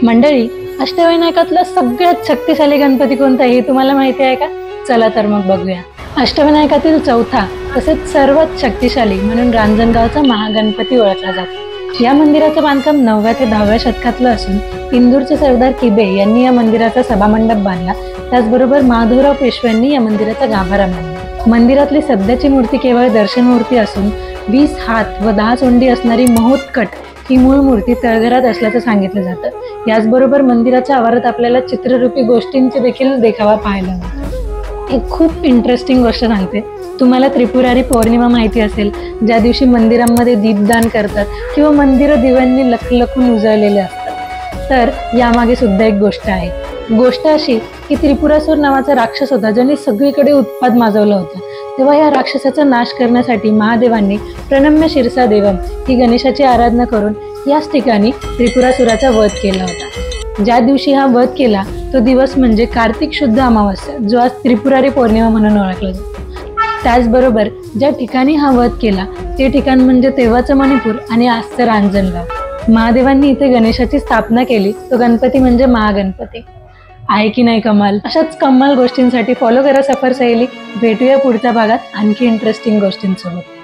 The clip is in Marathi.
मंडळी, अष्टविनायकातला सगळ्यात शक्तिशाली गणपती कोणता हे तुम्हाला माहिती आहे का? चला तर मग बघूया. अष्टविनायकातील चौथा तसेच सर्वात शक्तिशाली म्हणून रांजणगावचा महागणपती ओळखला जातो. या मंदिराचं बांधकाम 9व्या ते 10व्या शतकातलं असून इंदूरचे सरदार किबे यांनी या मंदिराचा सभामंडप बांधला. त्याचबरोबर माधवराव पेशव्यांनी या मंदिराचा गाभारा बांधला. मंदिरातली सध्याची मूर्ती केवळ दर्शन मूर्ती असून 20 हात व 10 सोंडी असणारी महोत्कट ही मूळ मूर्ती तळघरात असल्याचं सांगितलं जातं. याचबरोबर मंदिराच्या आवारात आपल्याला चित्ररूपी गोष्टींचे देखील देखावा पाहायला मिळतो. एक खूप इंटरेस्टिंग गोष्ट सांगते. तुम्हाला त्रिपुरारी पौर्णिमा माहिती असेल, ज्या दिवशी मंदिरांमध्ये दीपदान करतात किंवा मंदिरं दिव्यांनी लखलखून उजळलेले असतात. तर यामागे सुद्धा एक गोष्ट आहे. गोष्ट अशी की त्रिपुरासूर नावाचा राक्षस होता, ज्याने सगळीकडे उत्पात माजवलं होतं. तेव्हा या राक्षसाचा नाश करण्यासाठी महादेवांनी प्रणम्य शिरसा देवम ही गणेशाची आराधना करून याच ठिकाणी त्रिपुरासुराचा वध केला होता. ज्या दिवशी हा वध केला तो दिवस म्हणजे कार्तिक शुद्ध अमावस्या, जो आज त्रिपुरारी पौर्णिमा म्हणून ओळखला जातो. त्याचबरोबर ज्या ठिकाणी हा वध केला ते ठिकाण म्हणजे तेव्हाचं मणिपूर आणि आजचं रांजणगाव. महादेवांनी इथे गणेशाची स्थापना केली. तो गणपती म्हणजे महागणपती. आहे की नाही कमाल? अशाच कमाल गोष्टींसाठी फॉलो करा सफर सहेली. भेटूया पुढच्या भागात आणखी इंटरेस्टिंग गोष्टींसोबत.